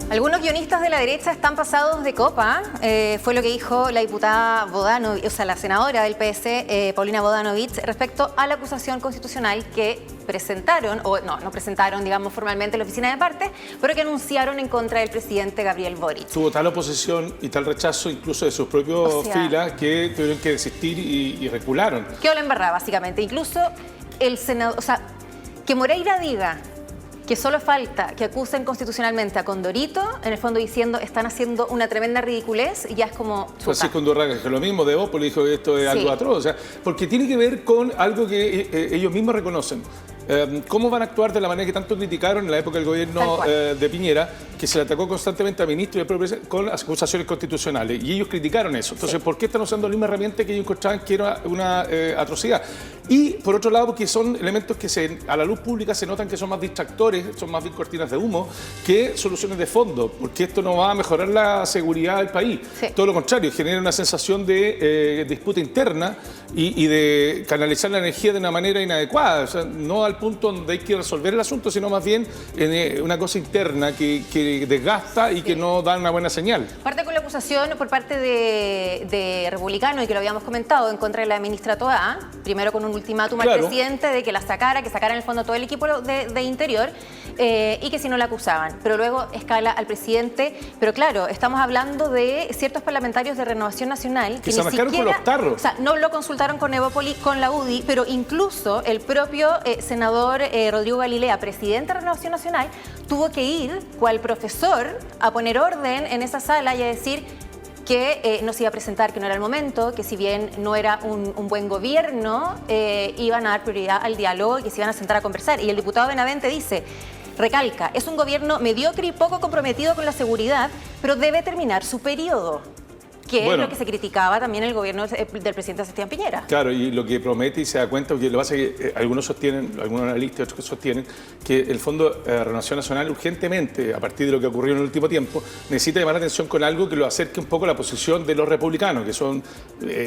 Algunos guionistas de la derecha están pasados de copa, fue lo que dijo la diputada Bodanovich, o sea, la senadora del PS, Paulina Bodanovich, respecto a la acusación constitucional que presentaron, o no presentaron, digamos, formalmente la oficina de partes, pero que anunciaron en contra del presidente Gabriel Boric. Tuvo tal oposición y tal rechazo incluso de sus propios filas que tuvieron que desistir y recularon. Quedó la embarrada, básicamente. Incluso el senador, o sea, que Moreira diga que solo falta que acusen constitucionalmente a Condorito, en el fondo diciendo están haciendo una tremenda ridiculez, y ya es como... Francisco Undurraga, que lo mismo de Opol dijo que esto es algo atroz, o sea, porque tiene que ver con algo que ellos mismos reconocen. ¿Cómo van a actuar de la manera que tanto criticaron en la época del gobierno de Piñera, que se le atacó constantemente al ministro y al propio presidente con las acusaciones constitucionales? Y ellos criticaron eso. Entonces, ¿por qué están usando la misma herramienta que ellos encontraban que era una atrocidad? Y, por otro lado, porque son elementos que a la luz pública se notan que son más distractores, son más bien cortinas de humo, que soluciones de fondo, porque esto no va a mejorar la seguridad del país. Todo lo contrario, genera una sensación de disputa interna y de canalizar la energía de una manera inadecuada. O sea, no al punto donde hay que resolver el asunto, sino más bien en una cosa interna que desgasta y que no da una buena señal. Parte con la acusación por parte de Republicano, y que lo habíamos comentado, en contra de la ministra Toá, primero con un ultimátum al presidente de que la sacara, que sacara en el fondo todo el equipo de Interior, y que si no la acusaban. Pero luego escala al presidente. Pero claro, estamos hablando de ciertos parlamentarios de Renovación Nacional que se marcaron con los tarros. O sea, no lo consultaron con Evópoli, con la UDI, pero incluso el propio senador Rodrigo Galilea, presidente de Renovación Nacional, tuvo que ir, cual profesor, a poner orden en esa sala y a decir que no se iba a presentar, que no era el momento, que si bien no era un buen gobierno, iban a dar prioridad al diálogo y que se iban a sentar a conversar. Y el diputado Benavente dice, recalca, es un gobierno mediocre y poco comprometido con la seguridad, pero debe terminar su periodo. Que es lo que se criticaba también el gobierno del presidente Sebastián Piñera. Claro, y lo que promete y se da cuenta, porque lo que pasa es que algunos sostienen, algunos analistas y otros que sostienen, que el Fondo Renovación Nacional urgentemente, a partir de lo que ocurrió en el último tiempo, necesita llamar la atención con algo que lo acerque un poco a la posición de los republicanos, que son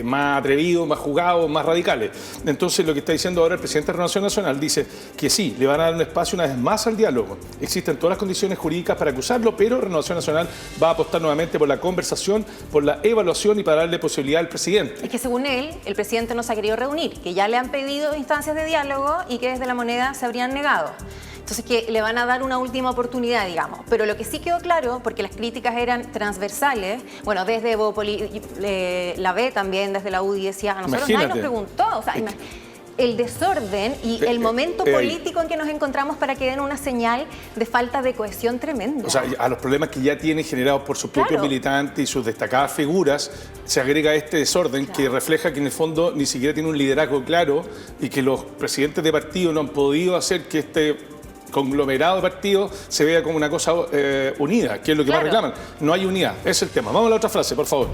más atrevidos, más jugados, más radicales. Entonces, lo que está diciendo ahora el presidente de Renovación Nacional dice que sí, le van a dar un espacio una vez más al diálogo. Existen todas las condiciones jurídicas para acusarlo, pero Renovación Nacional va a apostar nuevamente por la conversación, por la evaluación y para darle posibilidad al presidente. Es que según él, el presidente no se ha querido reunir, que ya le han pedido instancias de diálogo y que desde la moneda se habrían negado. Entonces que le van a dar una última oportunidad, digamos. Pero lo que sí quedó claro, porque las críticas eran transversales, bueno, desde Evópoli, la B también, desde la UDI decía, a nosotros nadie nos preguntó, o sea, el desorden y el momento político en que nos encontramos para que den una señal de falta de cohesión tremenda. O sea, a los problemas que ya tiene generados por sus propios militantes y sus destacadas figuras, se agrega este desorden que refleja que en el fondo ni siquiera tiene un liderazgo claro y que los presidentes de partido no han podido hacer que este conglomerado de partidos se vea como una cosa unida, que es lo que más reclaman. No hay unidad, ese es el tema. Vamos a la otra frase, por favor.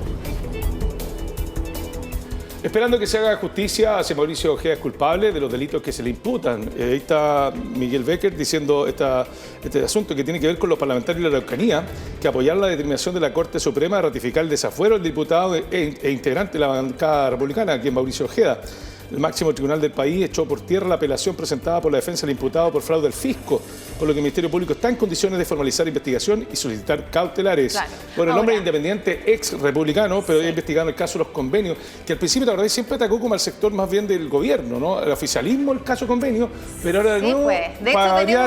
Esperando que se haga justicia hacia Mauricio Ojeda es culpable de los delitos que se le imputan. Ahí está Miguel Becker diciendo este asunto que tiene que ver con los parlamentarios de la Araucanía, que apoyaron la determinación de la Corte Suprema de ratificar el desafuero del diputado e integrante de la bancada republicana, que es Mauricio Ojeda. El máximo tribunal del país echó por tierra la apelación presentada por la defensa del imputado por fraude al fisco, por lo que el Ministerio Público está en condiciones de formalizar investigación y solicitar cautelares. Bueno, el hombre es independiente, ex republicano, pero ha investigado el caso de los convenios, que al principio, la verdad, siempre atacó como al sector más bien del gobierno, ¿no? El oficialismo, el caso convenio, pero ahora de nuevo, pues. De hecho,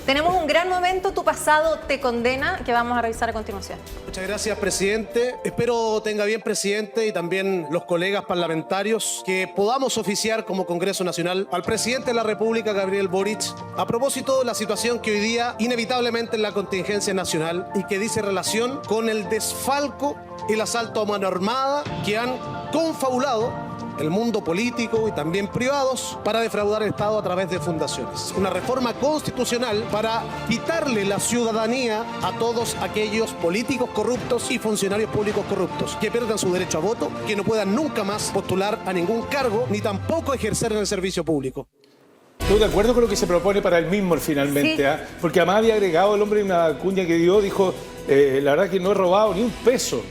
tenemos un gran momento, Tu pasado te condena, que vamos a revisar a continuación. Muchas gracias, presidente. Espero tenga bien, presidente, y también los colegas parlamentarios, que podamos oficiar como Congreso Nacional al presidente de la República, Gabriel Boric, a propósito de la situación que hoy día inevitablemente en la contingencia nacional y que dice relación con el desfalco y el asalto a mano armada que han confabulado el mundo político y también privados para defraudar el Estado a través de fundaciones. Una reforma constitucional para quitarle la ciudadanía a todos aquellos políticos corruptos y funcionarios públicos corruptos que pierdan su derecho a voto, que no puedan nunca más postular a ningún cargo ni tampoco ejercer en el servicio público. Estoy de acuerdo con lo que se propone para él mismo finalmente, porque además había agregado el hombre una cuña que dio, dijo, la verdad que no he robado ni un peso.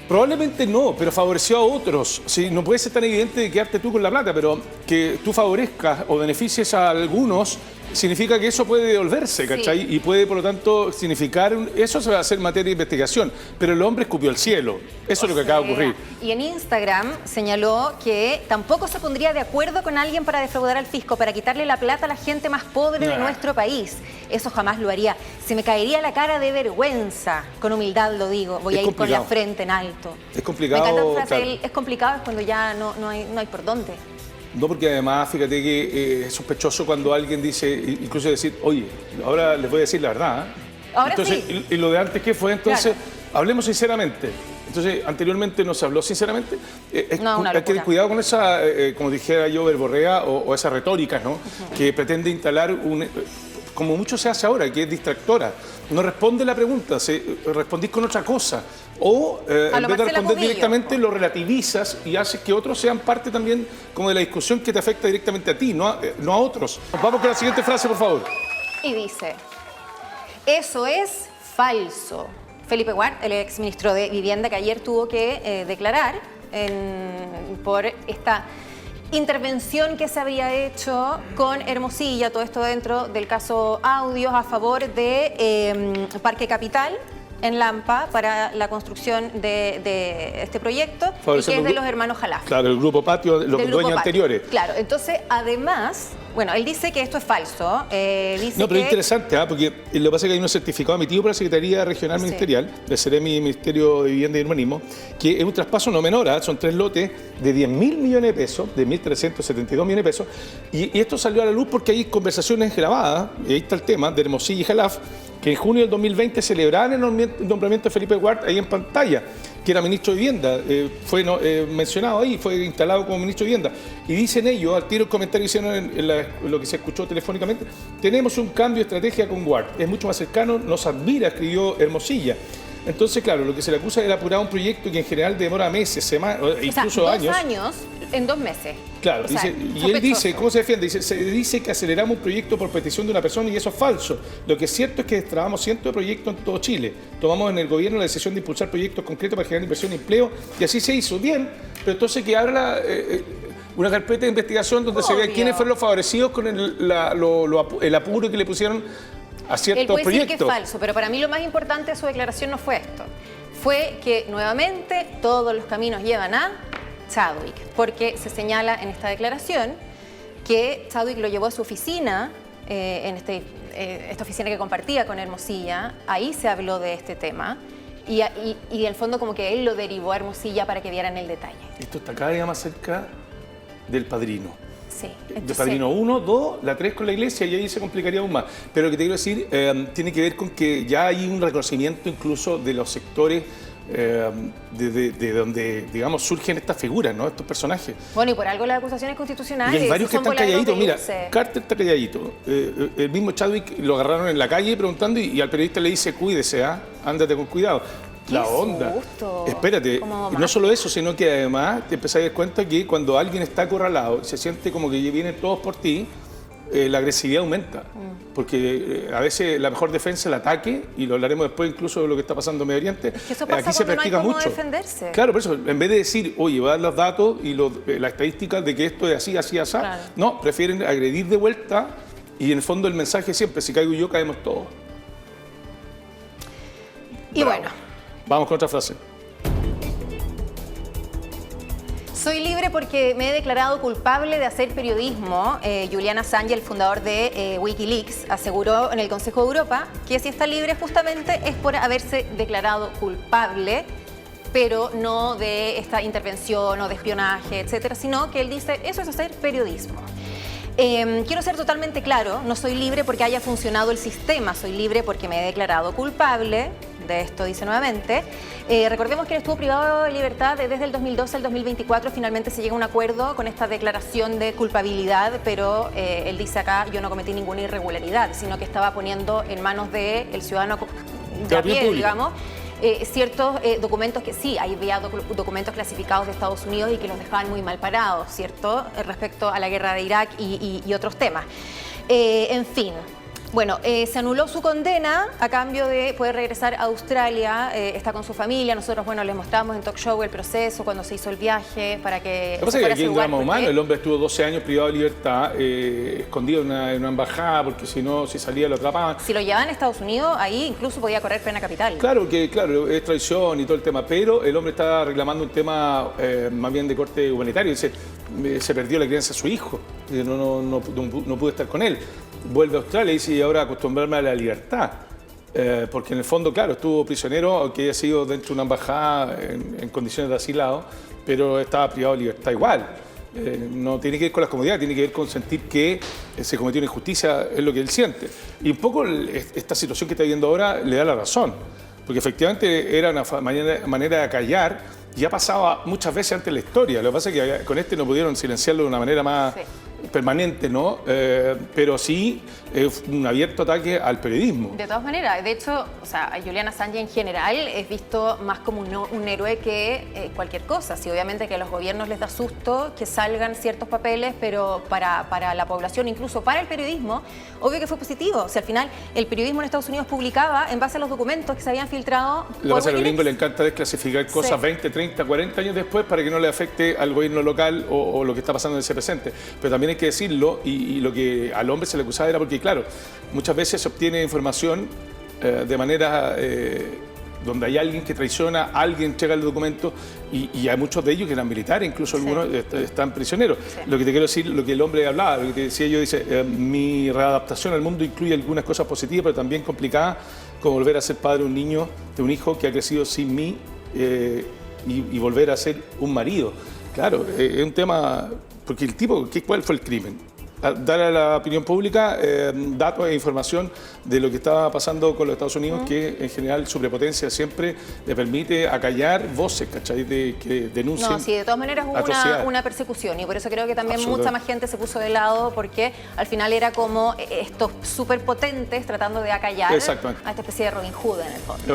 Probablemente no, pero favoreció a otros. Sí, no puede ser tan evidente de quedarte tú con la plata, pero que tú favorezcas o beneficies a algunos significa que eso puede devolverse, ¿cachai? Sí. Y puede, por lo tanto, significar... Eso se va a hacer materia de investigación, pero el hombre escupió al cielo. Eso es lo que acaba de ocurrir. Y en Instagram señaló que tampoco se pondría de acuerdo con alguien para defraudar al fisco, para quitarle la plata a la gente más pobre de nuestro país. Eso jamás lo haría. Se me caería la cara de vergüenza, con humildad lo digo. Voy a ir con la frente en alto. Es complicado. Me encanta la frase, es complicado es cuando ya no hay por dónde. No, porque además, fíjate que es sospechoso cuando alguien dice, incluso decir, oye, ahora les voy a decir la verdad. Ahora entonces, sí. Y lo de antes, ¿qué fue? Entonces, claro, hablemos sinceramente. Entonces, anteriormente no se habló sinceramente. Una hay que tener cuidado con esa, como dijera yo, verborrea o esa retórica, ¿no? Que pretende instalar como mucho se hace ahora, que es distractora. No responde la pregunta, respondís con otra cosa. O en vez de responder directamente, lo relativizas y haces que otros sean parte también como de la discusión que te afecta directamente a ti, no a otros. Vamos con la siguiente frase, por favor. Y dice, eso es falso. Felipe Ward, el exministro de Vivienda, que ayer tuvo que declarar por esta intervención que se había hecho con Hermosilla, todo esto dentro del caso Audios a favor de Parque Capital en Lampa para la construcción de este proyecto, y que es de los hermanos Jalaf. Claro, el grupo Patio, los dueños anteriores. Claro, entonces además, bueno, él dice que esto es falso. Dice no, pero es interesante, porque lo que pasa es que hay un certificado emitido por la Secretaría Regional Ministerial, del Ceremi, Ministerio de Vivienda y Urbanismo, que es un traspaso no menor, son 3 lotes de 10.000 millones de pesos, de 1.372 millones de pesos, y esto salió a la luz porque hay conversaciones grabadas, y ahí está el tema, de Hermosilla y Jalaf, que en junio del 2020 celebraban el nombramiento de Felipe Ward ahí en pantalla, que era ministro de Vivienda, fue mencionado ahí, fue instalado como ministro de Vivienda. Y dicen ellos, al tiro el comentario hicieron en lo que se escuchó telefónicamente, tenemos un cambio de estrategia con Ward, es mucho más cercano, nos admira, escribió Hermosilla. Entonces, claro, lo que se le acusa es de apurar un proyecto que en general demora meses, semanas, incluso años. 2 años en 2 meses. Claro, dice, y él dice, ¿cómo se defiende? Se dice que aceleramos un proyecto por petición de una persona y eso es falso. Lo que es cierto es que destrabamos cientos de proyectos en todo Chile. Tomamos en el gobierno la decisión de impulsar proyectos concretos para generar inversión y empleo y así se hizo. Bien, pero entonces que abra una carpeta de investigación donde se vea quiénes fueron los favorecidos con el apuro que le pusieron a ciertos proyectos. Él puede decir que es falso, pero para mí lo más importante de su declaración no fue esto. Fue que nuevamente todos los caminos llevan a Chadwick, porque se señala en esta declaración que Chadwick lo llevó a su oficina, en esta oficina que compartía con Hermosilla, ahí se habló de este tema y en el fondo como que él lo derivó a Hermosilla para que vieran el detalle. Esto está cada día más cerca del padrino. Sí. De padrino 1, 2, la 3 con la iglesia y ahí se complicaría aún más. Pero lo que te quiero decir tiene que ver con que ya hay un reconocimiento incluso de los sectores de donde, digamos, surgen estas figuras, ¿no? Estos personajes. Bueno, y por algo las acusaciones constitucionales. Y hay varios que están calladitos. Mira, irse. Carter está calladito. El mismo Chadwick lo agarraron en la calle preguntando y al periodista le dice, cuídese, ándate con cuidado. La onda. Susto. Espérate, no solo eso, sino que además te empezás a dar cuenta que cuando alguien está acorralado, se siente como que vienen todos por ti, la agresividad aumenta. Porque a veces la mejor defensa es el ataque, y lo hablaremos después incluso de lo que está pasando en Medio Oriente. Es que eso pasa aquí se practica no hay cómo mucho. defenderse. Claro, por eso, en vez de decir, oye, voy a dar los datos y las estadísticas de que esto es así, así, así, claro, no, prefieren agredir de vuelta y en el fondo el mensaje siempre, si caigo yo, caemos todos. Y Bravo. bueno. Vamos con otra frase. Soy libre porque me he declarado culpable de hacer periodismo. Julian Assange, el fundador de Wikileaks, aseguró en el Consejo de Europa que si está libre justamente es por haberse declarado culpable, pero no de esta intervención o de espionaje, etcétera, sino que él dice, eso es hacer periodismo. Quiero ser totalmente claro, no soy libre porque haya funcionado el sistema, soy libre porque me he declarado culpable. De esto dice nuevamente. Recordemos que él estuvo privado de libertad desde el 2012 al 2024. Finalmente se llega a un acuerdo con esta declaración de culpabilidad, pero él dice acá, yo no cometí ninguna irregularidad, sino que estaba poniendo en manos del ciudadano de a pie, digamos, ciertos documentos que sí, había documentos clasificados de Estados Unidos y que los dejaban muy mal parados, ¿cierto? Respecto a la guerra de Irak y otros temas. En fin. Bueno, se anuló su condena a cambio de poder regresar a Australia, está con su familia. Nosotros, bueno, les mostramos en Talk Show el proceso, cuando se hizo el viaje, para que... Lo que pasa es que aquí hay un drama humano. El hombre estuvo 12 años privado de libertad, escondido en una embajada, porque si no, si salía lo atrapaban. Si lo llevaban a Estados Unidos, ahí incluso podía correr pena capital. Claro, es traición y todo el tema, pero el hombre está reclamando un tema más bien de corte humanitario. Dice, se perdió la crianza de su hijo, no pude estar con él. Vuelve a Australia y dice, y ahora acostumbrarme a la libertad. Porque en el fondo, claro, estuvo prisionero, aunque haya sido dentro de una embajada en condiciones de asilado, pero estaba privado de libertad igual. No tiene que ver con las comodidades, tiene que ver con sentir que se cometió una injusticia, es lo que él siente. Y un poco esta situación que está viviendo ahora le da la razón, porque efectivamente era una manera de acallar, y ha pasado muchas veces antes en la historia. Lo que pasa es que con este no pudieron silenciarlo de una manera más permanente, ¿no? Pero sí un abierto ataque al periodismo. De todas maneras, de hecho, o sea, Julian Assange en general es visto más como un héroe que cualquier cosa. Sí, obviamente que a los gobiernos les da susto que salgan ciertos papeles, pero para la población, incluso para el periodismo, obvio que fue positivo. O sea, al final, el periodismo en Estados Unidos publicaba en base a los documentos que se habían filtrado. Lo que pasa es que a los gringos les encanta desclasificar cosas 20, 30, 40 años después para que no le afecte al gobierno local o lo que está pasando en ese presente. Pero también hay que decirlo, y lo que al hombre se le acusaba era porque, claro, muchas veces se obtiene información de manera donde hay alguien que traiciona, alguien entrega el documento, y hay muchos de ellos que eran militares, incluso algunos están prisioneros. Lo que te quiero decir, lo que el hombre hablaba, lo que te decía yo, dice, mi readaptación al mundo incluye algunas cosas positivas, pero también complicadas, como volver a ser padre de un hijo que ha crecido sin mí, y volver a ser un marido. Claro, es un tema, porque el tipo, ¿cuál fue el crimen? Dar a la opinión pública datos e información de lo que estaba pasando con los Estados Unidos, que en general su prepotencia siempre le permite acallar voces, ¿cachai? Que denuncien. No, sí, de todas maneras hubo una persecución, y por eso creo que también mucha más gente se puso de lado, porque al final era como estos superpotentes tratando de acallar a esta especie de Robin Hood en el fondo.